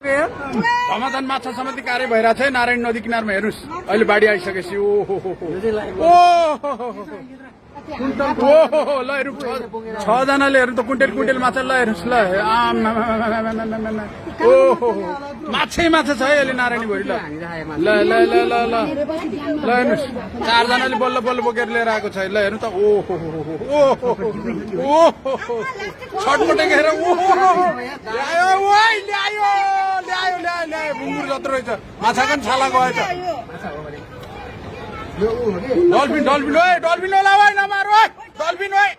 धमाधन माछा समिति कार्य भइरहेको छ नारायण नदी किनारमा हेर्नुहोस् अहिले बाढी आइसकेपछि ओहो ल हेर्नु 6 जनाले हेर्नु त कुइन्टल कुइन्टल माछा ल हेर्नुहोस् ल ओहो माछै माछा छ है अहिले नारायणी भरि ल ल ल ल ल ल ल हेर्नुहोस् 4 जनाले बल्ल बल्ल बोकेर लिएर आएको छ ल हेर्नु त ओहो ओहो छटपटे गएर ओहो ल्यायो ओइ ल्यायो ल्यायो ल्यायो ल्यायो बुङ्गुर जत्रो रहेछ माछा पनि छाला गएछ डल्फिन डल्फिन ओइ डल्फिन होला ओइ नमार ओइ डल्फिन ओइ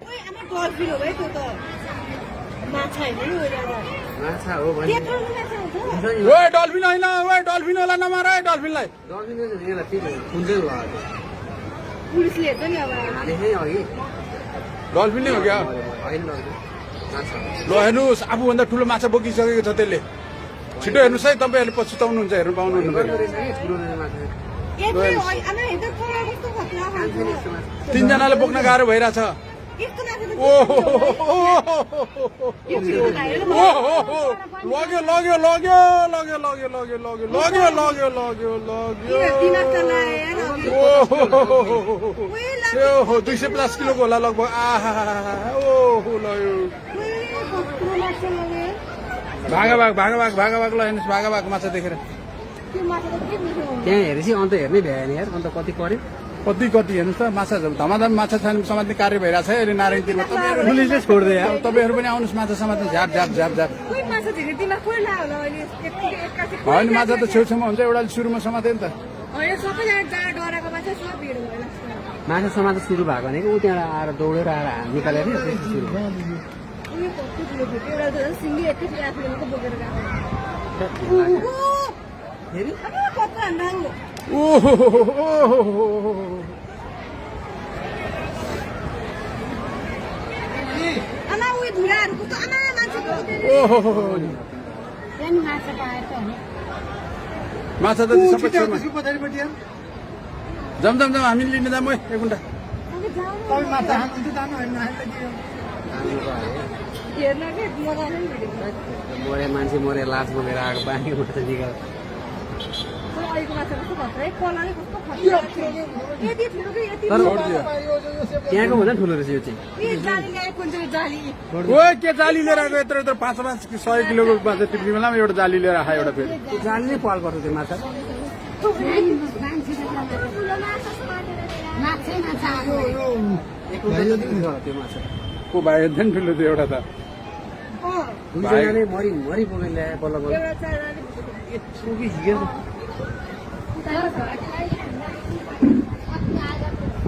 ओइ आमा डल्फिन हो है त्यो त माछा हैन नि ओइ माछा हो भने के माछा हो ओइ डल्फिन हैन ओइ डल्फिन होला नमार ओइ डल्फिनलाई डल्फिन चाहिँ यहाँ ठीक हो खुल्दै भयो पुलिसले हेर्छ नि अब देखे अघि डल्फिन नै हो क्या हैन माछा ल हेर्नुहोस् आफूभन्दा ठुलो माछा बोकिसकेको छ त्यसले छिटो हेर्नुहोस् है तपाईँहरूले पछुताउनुहुन्छ हेर्नु पाउनुहुन्न तीन जनाले बोक्न गाह्रो भइरहेछ लग्यो लग्यो लग्यो लग्यो लग्यो लग्यो लग्यो लग्यो लग्यो लग्यो लग्यो 250 किलोको होला लगभग आहा ओहो लग्यो भागाभाग भागाभाग भागाभाग ल हेर्नुहोस् भागाभाग माछा देखेर त्यहाँ हेरेपछि अन्त हेर्नै भ्याएन यार अन्त कति पर्यो कति कति हेर्नुहोस् त माछा धमाधम माछा समात्ने कार्य भइरहेको छ अहिले नारायणतिरमा पुलिसले छोड्दै अब तपाईँहरू पनि आउनुहोस् माछा समात्ने झ्याप झ्याप झ्याप झ्याप होइन माछा त छेउछेउमा हुन्छ एउटा सुरुमा समात्यो नि त माछा समाज सुरु भएको भनेको ऊ त्यहाँबाट आएर दौडेर आएर निकालेर सुरु माछा त सबै छेउमा जम जम जम हामी लिन जाम एक घन्टा मरे मान्छे मरे लास बोकेर आएको पानी माछा निकाल त्यहाँको भन्दा ठुलो रहेछ यो चाहिँ के जाली लिएर आएको यत्रो यत्रो 500 किलोको माछा टिप्ने बेलामा एउटा जाली लिएर आयो एउटा फेरि जाली नै पाल पर्छ त्यो माछा त्यो माछा को भाइ एकदम ठुलो थियो एउटा त दुईजनाले मरि मरि बोकेर ल्याए बल्ल बल्ल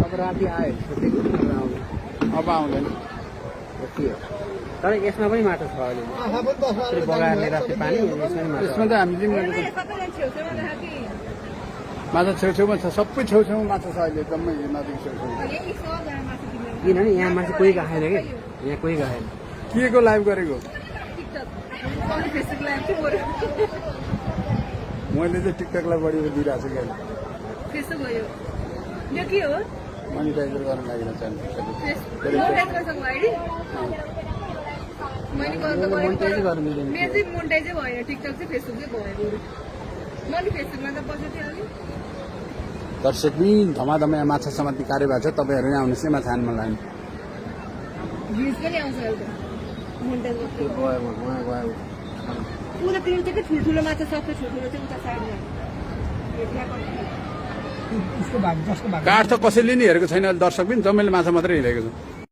अब राति आयो अब आउँदैन तर यसमा पनि माछा छ अहिले बगाएर लिएर पानी यसमा त हामीले माछा छेउछेउमा छ सबै छेउछेउमा माछा छ अहिले जम्मै नदी छेउछेउमा किनभने यहाँ मान्छे कोही गएन कि यहाँ कोही गएन के को लाइभ गरेको मैले चाहिँ टिकटकलाई बढी दिइरहेको छु क्या मोनिटाइजर गर्न लागि दर्शक पनि धमाधम यहाँ माछा समात्ने कार्य भएको छ तपाईँहरू यहाँ आउनुहोस् है माछा हान्नु लाग्ने ठुल्ठुलो माछा सबै ठुल्ठुलो चाहिँ उता साइडमा काठ त कसैले नि हेरेको छैन दर्शक पनि जम्मैले माछा मात्रै हेरेको छ